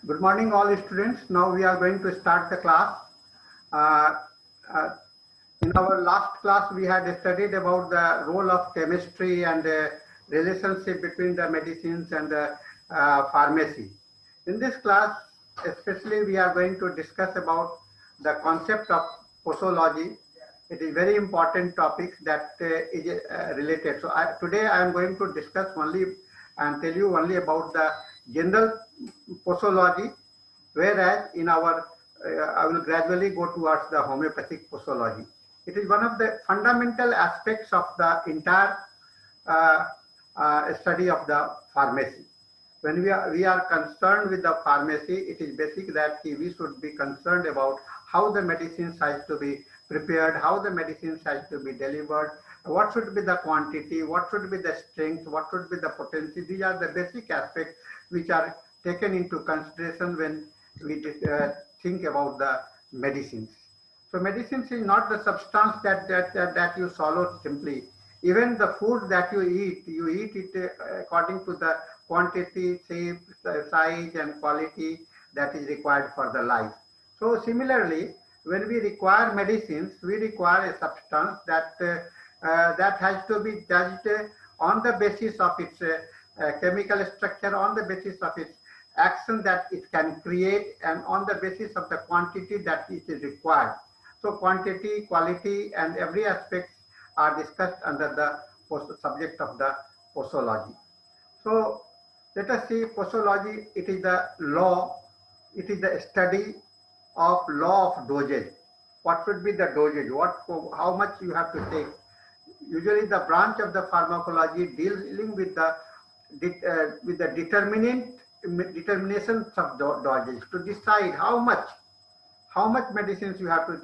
Good morning, all students. Now we are going to start the class. Uh, uh, in our last class, we had studied about the role of chemistry and the relationship between the medicines and the pharmacy. In this class, especially, we are going to discuss about the concept of posology. It is very important topic that is related. So today I am going to discuss only and tell you only about the general posology, whereas in our I will gradually go towards the homeopathic posology. It is one of the fundamental aspects of the entire uh, study of the pharmacy. When we are concerned with the pharmacy, it is basic that we should be concerned about how the medicines has to be prepared, how the medicines has to be delivered, what should be the quantity, what should be the strength, what should be the potency. These are the basic aspects which are taken into consideration when we think about the medicines. So medicines is not the substance that you swallow simply. Even the food that you eat it according to the quantity, shape, size, and quality that is required for the life. So similarly, when we require medicines, we require a substance that has to be judged on the basis of its chemical structure, on the basis of its action that it can create, and on the basis of the quantity that it is required. So quantity, quality, and every aspect are discussed under the subject of the posology. So let us see posology. It is the law. It is the study of law of dosage. What should be the dosage? How much you have to take? Usually, the branch of the pharmacology dealing with the determinations of dosage to decide how much medicines you have to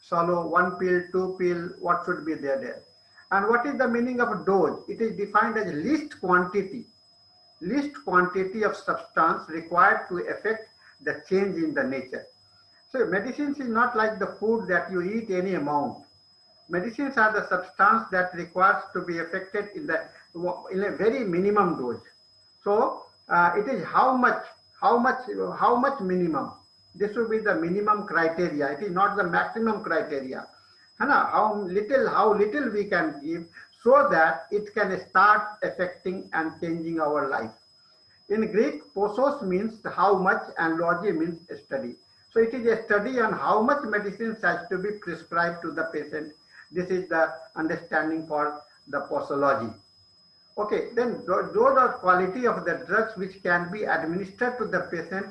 swallow, one pill, two pill, what should be there. And what is the meaning of dose? It is defined as least quantity of substance required to effect the change in the nature. So medicines is not like the food that you eat any amount. Medicines are the substance that requires to be affected in a very minimum dose. So it is how much minimum. This will be the minimum criteria. It is not the maximum criteria. How little we can give so that it can start affecting and changing our life. In Greek, posos means how much and logi means study. So it is a study on how much medicines has to be prescribed to the patient. This is the understanding for the posology. Okay, then those are quality of the drugs which can be administered to the patient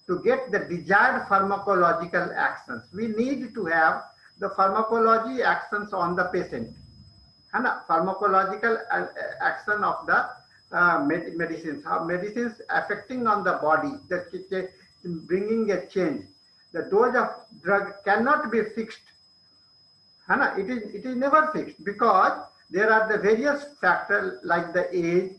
to get the desired pharmacological actions. We need to have the pharmacology actions on the patient. And pharmacological action of the medicines, how medicines affecting on the body, bringing a change. The dose of drug cannot be fixed. It is never fixed because there are the various factors like the age,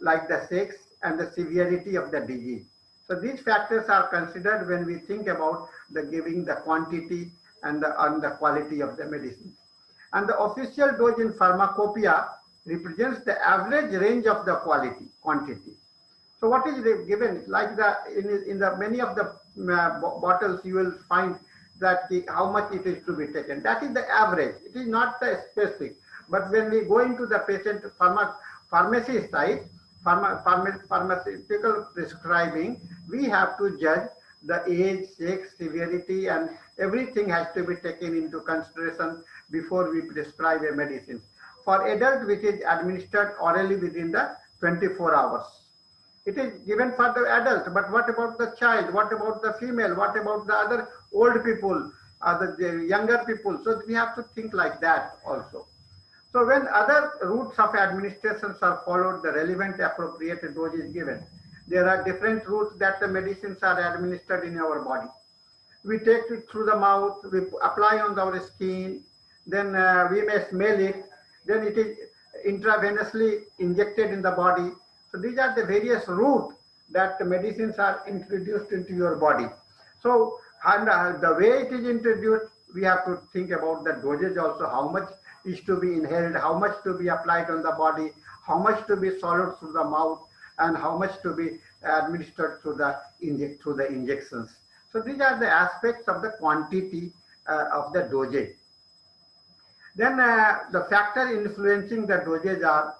like the sex, and the severity of the disease. So these factors are considered when we think about the giving the quantity and the quality of the medicine. And the official dose in pharmacopoeia represents the average range of the quantity. So what is given, like in the many of the bottles, you will find that how much it is to be taken. That is the average. It is not the specific. But when we go into the patient pharmacy side, pharmaceutical prescribing, we have to judge the age, sex, severity, and everything has to be taken into consideration before we prescribe a medicine. For adult, which is administered orally within the 24 hours. It is given for the adult, but what about the child? What about the female? What about the other old people, the younger people? So we have to think like that also. So when other routes of administrations are followed, the relevant appropriate dose is given. There are different routes that the medicines are administered in our body. We take it through the mouth, we apply on our skin, then we may smell it, then it is intravenously injected in the body. So these are the various routes that the medicines are introduced into your body. So and the way it is introduced, we have to think about the dosage also, how much is to be inhaled, how much to be applied on the body, how much to be swallowed through the mouth, and how much to be administered through the injections. So these are the aspects of the quantity of the dosage. Then the factor influencing the dosage are,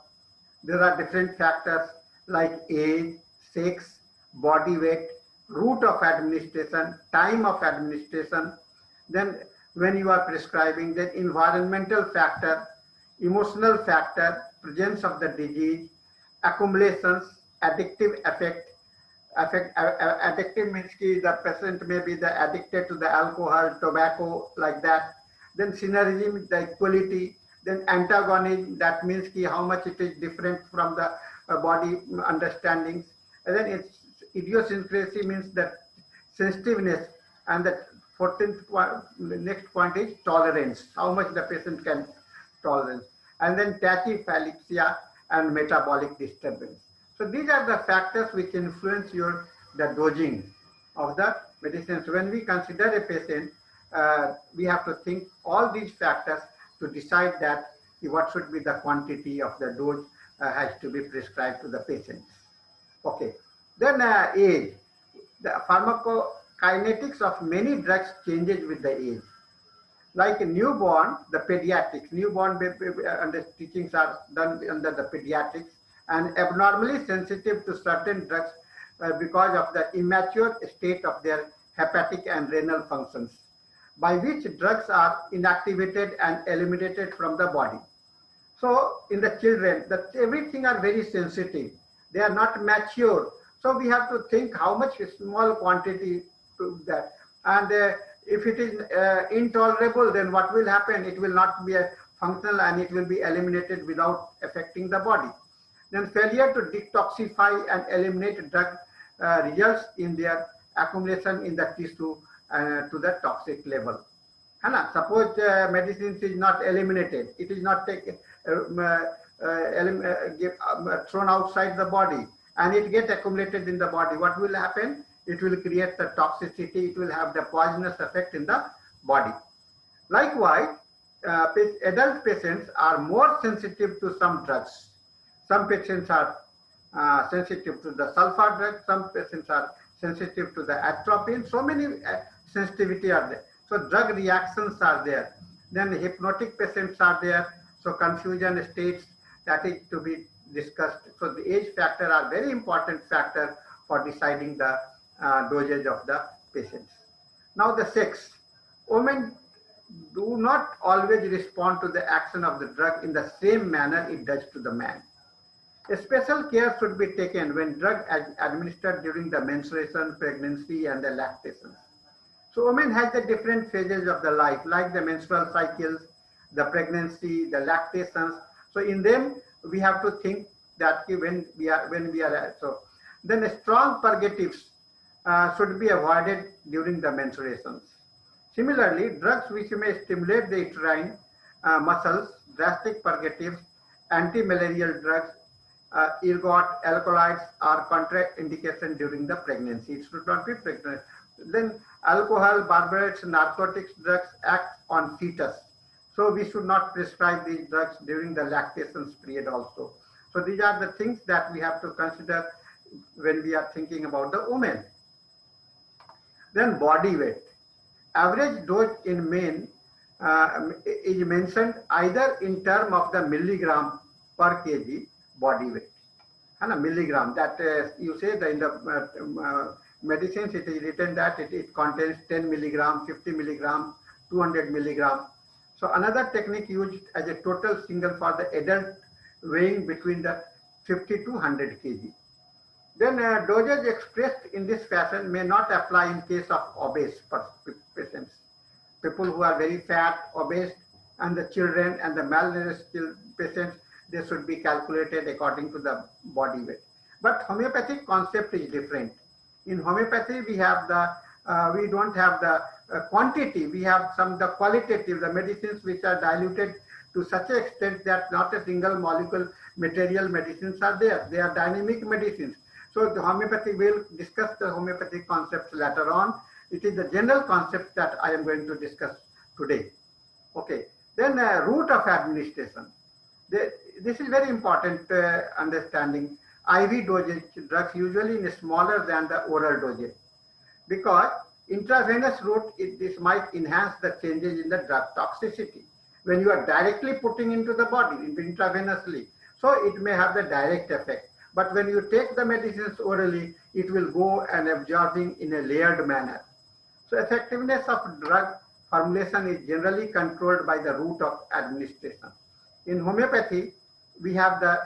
there are different factors like age, sex, body weight, route of administration, time of administration. Then when you are prescribing, then environmental factor, emotional factor, presence of the disease, accumulations, addictive effect. Addictive means ki the patient may be addicted to the alcohol, tobacco, like that. Then synergism, the equality. Then antagonism, that means ki how much it is different from the body understandings. And then it's idiosyncrasy, means that sensitiveness. And the 14th point, the next point is tolerance, how much the patient can tolerance. And then tachyphylaxia and metabolic disturbance. So these are the factors which influence the dosing of the medicines. When we consider a patient, we have to think all these factors to decide that what should be the quantity of the dose has to be prescribed to the patients. Okay. Then age. The pharmacokinetics of many drugs changes with the age. Like a newborn, the pediatrics, newborn and the teachings are done under the pediatrics, and abnormally sensitive to certain drugs because of the immature state of their hepatic and renal functions, by which drugs are inactivated and eliminated from the body. So in the children, everything are very sensitive. They are not mature. So we have to think how much small quantity to that. And if it is intolerable, then what will happen? It will not be functional and it will be eliminated without affecting the body. Then failure to detoxify and eliminate drug results in their accumulation in the tissue to the toxic level. Suppose medicines is not eliminated, it is not thrown outside the body, and it gets accumulated in the body. What will happen? It will create the toxicity, it will have the poisonous effect in the body. Likewise, adult patients are more sensitive to some drugs. Some patients are sensitive to the sulfur drug, some patients are sensitive to the atropine. So many sensitivity are there. So drug reactions are there. Then hypnotic patients are there. So confusion states, that is to be discussed. So the age factor are very important factor for deciding the dosage of the patients. Now the sex. Women do not always respond to the action of the drug in the same manner it does to the man. A special care should be taken when drug is administered during the menstruation, pregnancy, and the lactation. So women have the different phases of the life, like the menstrual cycles, the pregnancy, the lactations. So in them, we have to think that when we are so then strong purgatives should be avoided during the menstruations. Similarly, drugs which may stimulate the uterine muscles, drastic purgatives, anti-malarial drugs, ergot, alkaloids are contraindication during the pregnancy. It should not be pregnant. Then alcohol, barbiturates, narcotics drugs act on fetus. So we should not prescribe these drugs during the lactation period also. So these are the things that we have to consider when we are thinking about the women. Then body weight. Average dose in men is mentioned either in term of the milligram per kg body weight. Milligram, that you say that in the medicines it is written that it contains 10 milligram, 50 milligram, 200 milligram. So another technique used as a total single for the adult weighing between the 50 to 100 kg. Then dosage expressed in this fashion may not apply in case of obese patients. People who are very fat, obese, and the children and the malnourished patients, they should be calculated according to the body weight. But homeopathic concept is different. In homeopathy, we have we don't have the quantity. We have the qualitative, the medicines which are diluted to such an extent that not a single molecule material medicines are there. They are dynamic medicines. So the homeopathy, will discuss the homeopathic concepts later on. It is the general concept that I am going to discuss today. Okay. Then route of administration. This is very important understanding. IV dosage drugs usually is smaller than the oral dosage, because intravenous route, this might enhance the changes in the drug toxicity when you are directly putting into the body, intravenously. So it may have the direct effect. But when you take the medicines orally, it will go and absorbing in a layered manner. So effectiveness of drug formulation is generally controlled by the route of administration. In homeopathy, we have the,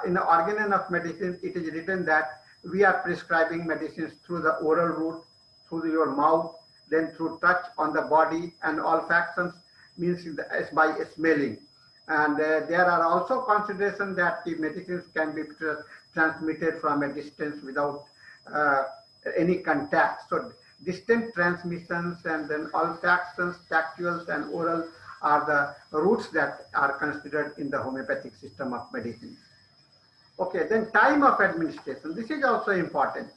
in the organon of medicine, it is written that we are prescribing medicines through the oral route, through your mouth, then through touch on the body, and olfactions means by smelling. And there are also considerations that the medicines can be transmitted from a distance without any contact. So distant transmissions and then olfactions, tactuals, and oral are the routes that are considered in the homeopathic system of medicine. Okay, then time of administration. This is also important.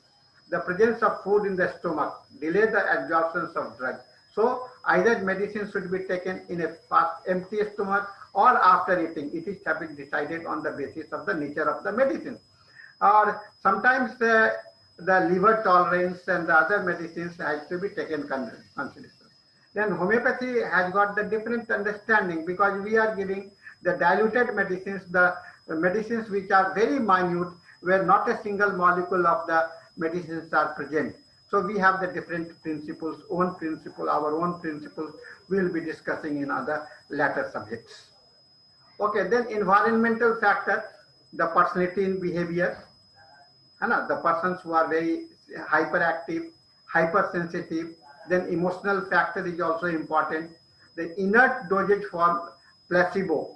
The presence of food in the stomach delay the absorption of drug. So either medicine should be taken in a empty stomach or after eating. It is having decided on the basis of the nature of the medicine. Or sometimes the liver tolerance and the other medicines has to be taken consideration. Then homeopathy has got the different understanding, because we are giving the diluted medicines, the medicines which are very minute, where not a single molecule of the medicines are present. So we have the different principles, our own principles we will be discussing in other later subjects. Okay, then environmental factor, the personality and behavior. The persons who are very hyperactive, hypersensitive, then emotional factor is also important. The inert dosage form, placebo.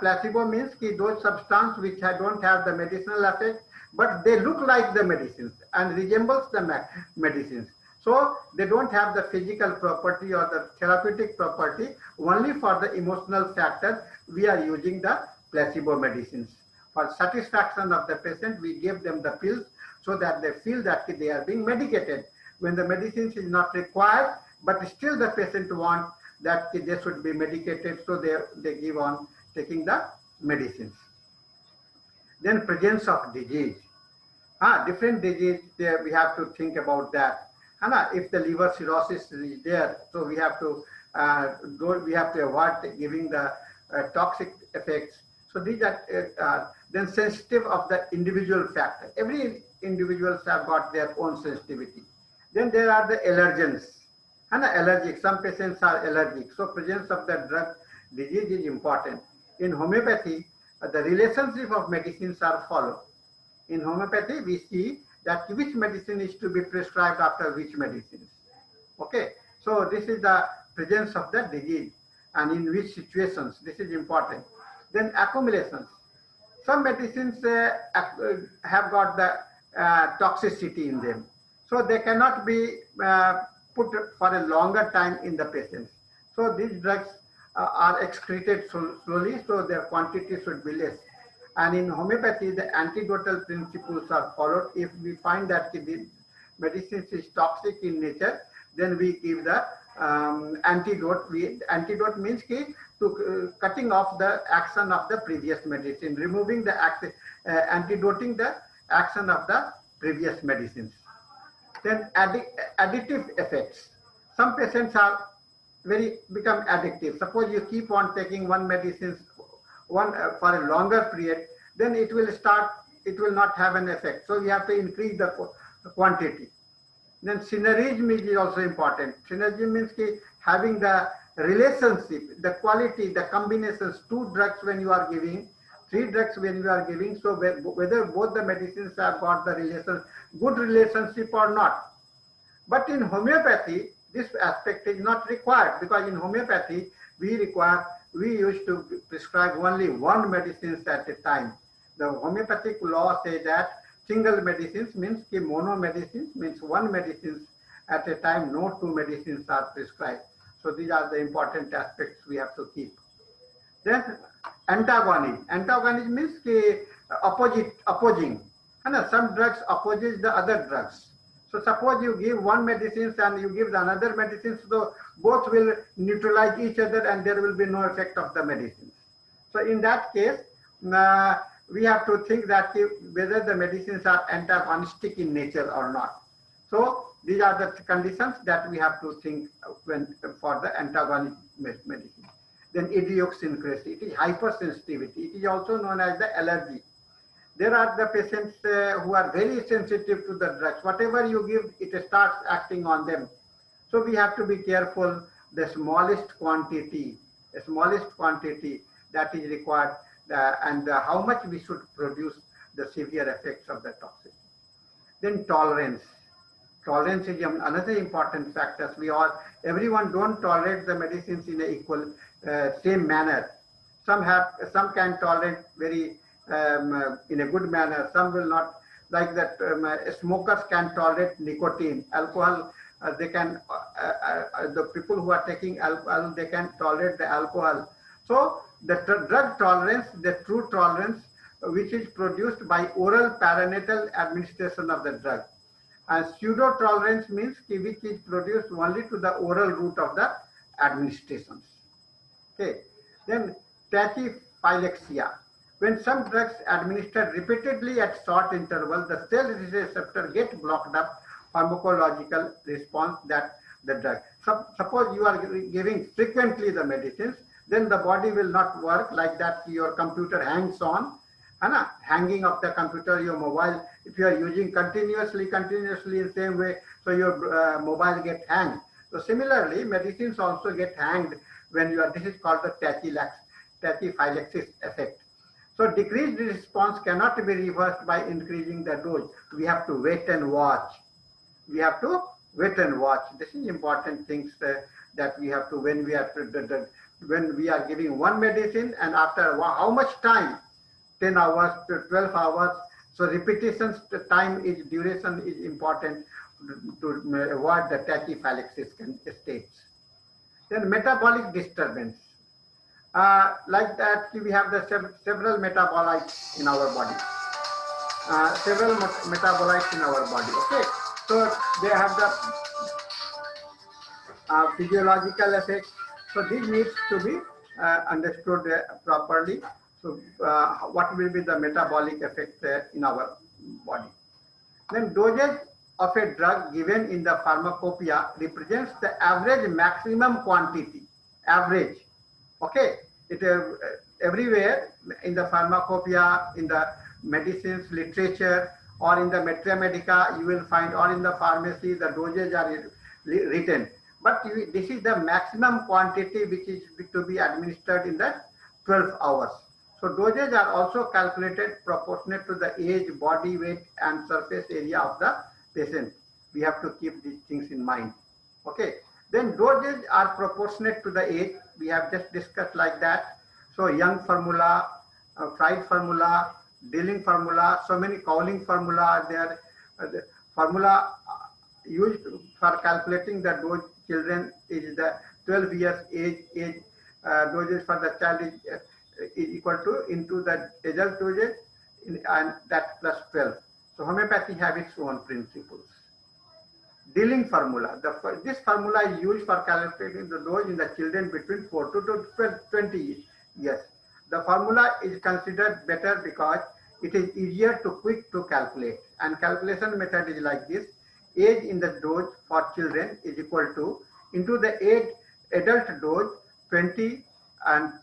Placebo means those substances which don't have the medicinal effect, but they look like the medicines and resembles the medicines. So they don't have the physical property or the therapeutic property. Only for the emotional factor, we are using the placebo medicines. For satisfaction of the patient, we give them the pills so that they feel that they are being medicated. When the medicines is not required, but still the patient wants that they should be medicated, so they give on taking the medicines. Then presence of disease. Different disease, there we have to think about that. If the liver cirrhosis is there, so we have to avoid giving the toxic effects. So these are then sensitive of the individual factor. Every individuals have got their own sensitivity. Then there are the allergens. Allergic. Some patients are allergic. So presence of the drug disease is important. In homeopathy, the relationship of medicines are followed. In homeopathy, we see that which medicine is to be prescribed after which medicines. Okay, so this is the presence of the disease and in which situations. This is important. Then accumulations. Some medicines have got the toxicity in them, so they cannot be put for a longer time in the patients. So these drugs are excreted slowly, so their quantity should be less. And in homeopathy, the antidotal principles are followed. If we find that the medicine is toxic in nature, then we give the antidote. Antidote means cutting off the action of the previous medicine, removing the antidoting the action of the previous medicines. Then additive effects. Some patients are become addictive. Suppose you keep on taking one medicine for a longer period, then it will not have an effect. So we have to increase the quantity. Then synergism is also important. Synergism means having the relationship, the quality, the combinations, 2 drugs when you are giving, 3 drugs when you are giving. So whether both the medicines have got the good relationship or not. But in homeopathy, this aspect is not required, because in homeopathy, we used to prescribe only one medicine at a time. The homeopathic law says that single medicines means mono medicines means one medicine at a time, no 2 medicines are prescribed. So these are the important aspects we have to keep. Then antagonism. Antagonism means opposing. And some drugs opposes the other drugs. So suppose you give one medicine and you give another medicine, so both will neutralize each other and there will be no effect of the medicines. So in that case, we have to think that whether the medicines are antagonistic in nature or not. So these are the conditions that we have to think when for the antagonistic medicine. Then idiosyncrasy, it is hypersensitivity. It is also known as the allergy. There are the patients who are very sensitive to the drugs. Whatever you give, it starts acting on them. So we have to be careful. The smallest quantity that is required, and how much we should produce the severe effects of the toxin. Then tolerance. Tolerance is another important factor. Everyone don't tolerate the medicines in an equal, same manner. Some can tolerate very in a good manner. Some will not. Like that, smokers can tolerate nicotine, alcohol. They can. The people who are taking alcohol, they can tolerate the alcohol. So the drug tolerance, the true tolerance, which is produced by oral perinatal administration of the drug. And pseudo tolerance means which is produced only to the oral route of the administrations. Okay. Then tachyphylexia. When some drugs administered repeatedly at short intervals, the cell receptor gets blocked up pharmacological response that the drug. Suppose you are giving frequently the medicines, then the body will not work like that. Your computer hangs on. Hanging of the computer, your mobile, if you are using continuously in same way, so your mobile get hanged. So similarly, medicines also get hanged when you are, this is called the tachyphylaxis effect. So decreased response cannot be reversed by increasing the dose. We have to wait and watch. This is important things that we have to, when we are giving one medicine, and after how much time, 10 hours to 12 hours. So repetitions, the duration is important to avoid the tachyphylaxis states. Then metabolic disturbance. Like that, we have the several metabolites in our body. Okay. So they have the physiological effects. So this needs to be understood properly. So what will be the metabolic effect in our body? Then dosage of a drug given in the pharmacopoeia represents the average maximum quantity. Average. Okay. It everywhere in the pharmacopoeia, in the medicines literature, or in the Metria Medica, you will find, or in the pharmacy, the dosage are written. But this is the maximum quantity which is to be administered in the 12 hours. So dosage are also calculated proportionate to the age, body weight, and surface area of the patient. We have to keep these things in mind. Okay. Then dosage are proportionate to the age. We have just discussed like that. So Young formula, Fried formula, Dilling formula, so many Cowling formula are there. The formula used for calculating the dose children is the 12 years age dosage for the child is equal to into the adult dosage and that plus 12. So homeopathy have its own principles. Dilling formula. This formula is used for calculating the dose in the children between 4 to 20 years. The formula is considered better because it is easier to quick to calculate. And calculation method is like this. Age in the dose for children is equal to into the age adult dose 20, and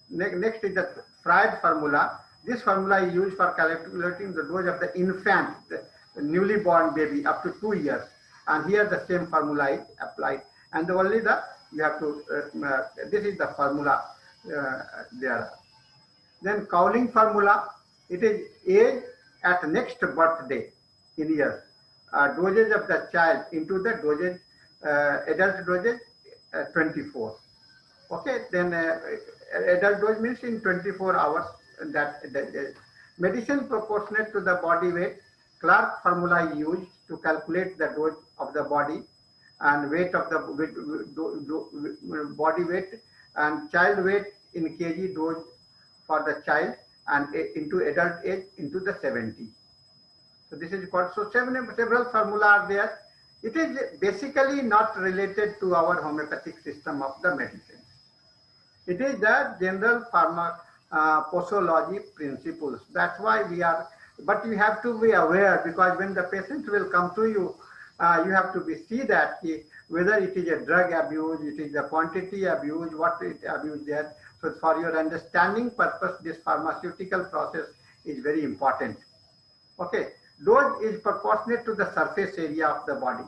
next is the Fried formula. This formula is used for calculating the dose of the infant, the newly born baby up to 2 years. And here the same formula is applied. And only you have to, this is the formula there. Then Cowling formula, it is age at next birthday in years. Dosage of the child into the dosage, adult dosage 24. Okay, then adult dose means in 24 hours. That medicine proportionate to the body weight. Clark formula is used to calculate the dose of the body and weight of the body weight and child weight in kg dose for the child and into adult age into the 70. So this is called, so several formula are there. It is basically not related to our homeopathic system of the medicines. It is the general posology principles. That's why we are, but you have to be aware, because when the patient will come to you, you have to see that whether it is a drug abuse, it is a quantity abuse, what it abuse there. So for your understanding purpose, this pharmaceutical process is very important. Okay, dose is proportionate to the surface area of the body.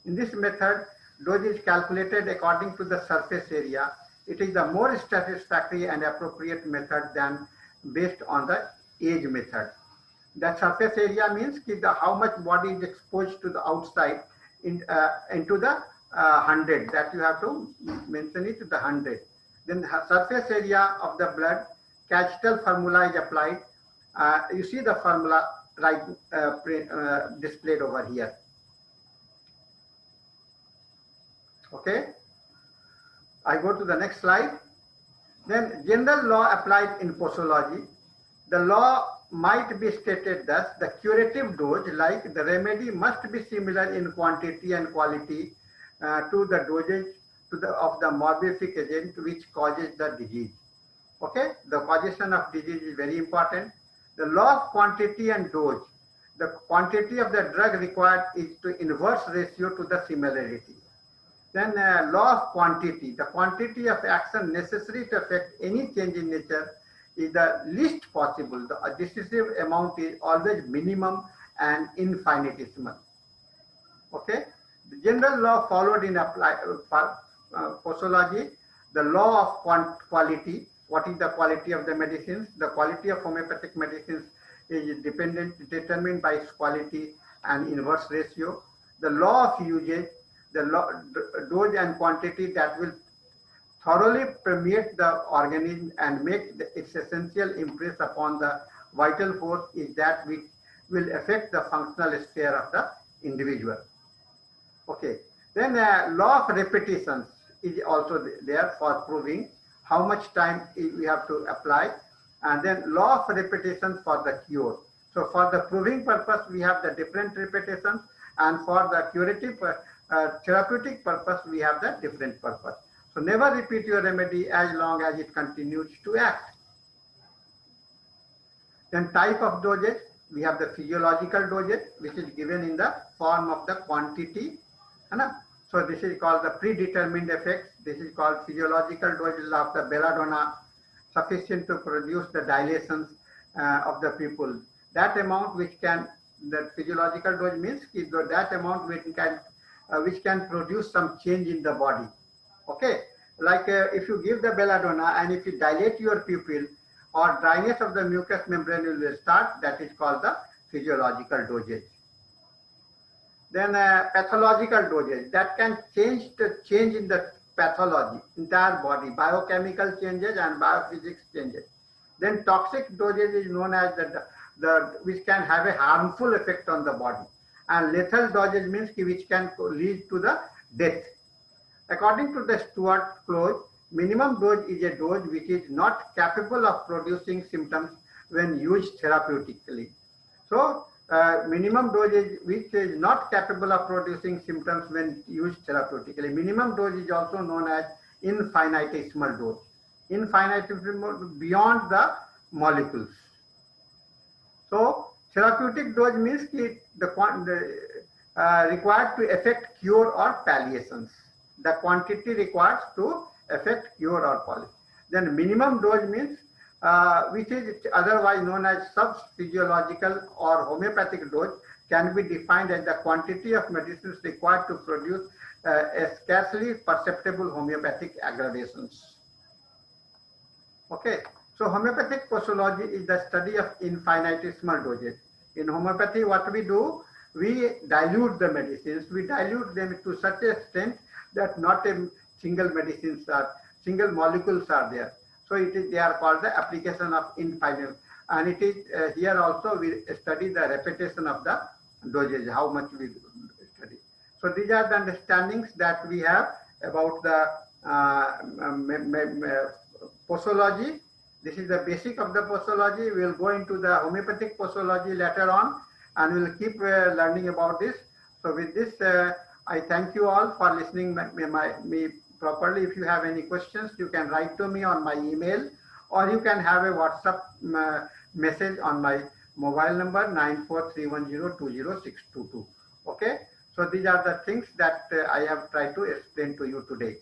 In this method, dose is calculated according to the surface area. It is the more satisfactory and appropriate method than based on the age method. The surface area means how much body is exposed to the outside into the 100. That you have to mention it to the 100. Then the surface area of the blood, Cashtel formula is applied. You see the formula right displayed over here. Okay, I go to the next slide. Then general law applied in posology. The law might be stated thus: the curative dose, like the remedy, must be similar in quantity and quality to the dosage of the morbific agent which causes the disease. Okay, the causation of disease is very important. The law of quantity and dose. The quantity of the drug required is to inverse ratio to the similarity. Then law of quantity. The quantity of action necessary to affect any change in nature is the least possible. The decisive amount is always minimum and infinitesimal. Okay. The general law followed in posology. The law of quality. What is the quality of the medicines? The quality of homeopathic medicines is determined by its quality and inverse ratio. The law of usage, the dose and quantity that will thoroughly permeate the organism and make its essential impress upon the vital force is that which will affect the functional sphere of the individual. Okay. Then law of repetitions is also there for proving how much time we have to apply, and then law of repetition for the cure. So for the proving purpose, we have the different repetitions, and for the curative therapeutic purpose, we have the different purpose. So never repeat your remedy as long as it continues to act. Then type of dosage, we have the physiological dosage, which is given in the form of the quantity. So this is called the predetermined effects. This is called physiological dosage of the belladonna, sufficient to produce the dilations of the pupil. That amount which can, the physiological dose means that amount which can produce some change in the body. Okay, like if you give the belladonna and if you dilate your pupil or dryness of the mucous membrane will start, that is called the physiological dosage. Then pathological dosage, that can change in the pathology, entire body, biochemical changes and biophysics changes. Then toxic dosage is known as the which can have a harmful effect on the body, and lethal dosage means which can lead to the death. According to the Stuart clause, minimum dose is a dose which is not capable of producing symptoms when used therapeutically. So minimum dose is which is not capable of producing symptoms when used therapeutically. Minimum dose is also known as infinitesimal dose. Infinitesimal, beyond the molecules. So therapeutic dose means required to effect cure or palliations. The quantity required to effect cure or palliation. Then minimum dose means which is otherwise known as sub-physiological or homeopathic dose, can be defined as the quantity of medicines required to produce a scarcely perceptible homeopathic aggravations. Okay, so homeopathic posology is the study of infinitesimal dosage. In homeopathy, what we do, we dilute the medicines, we dilute them to such an extent that not a single molecules are there. So they are called the application of infinite. And it is here also we study the repetition of the dosage, how much we study. So these are the understandings that we have about the posology. This is the basic of the posology. We will go into the homeopathic posology later on, and we will keep learning about this. So with this, I thank you all for listening me properly. If you have any questions, you can write to me on my email, or you can have a WhatsApp message on my mobile number 9431020622. Okay, so these are the things that I have tried to explain to you today.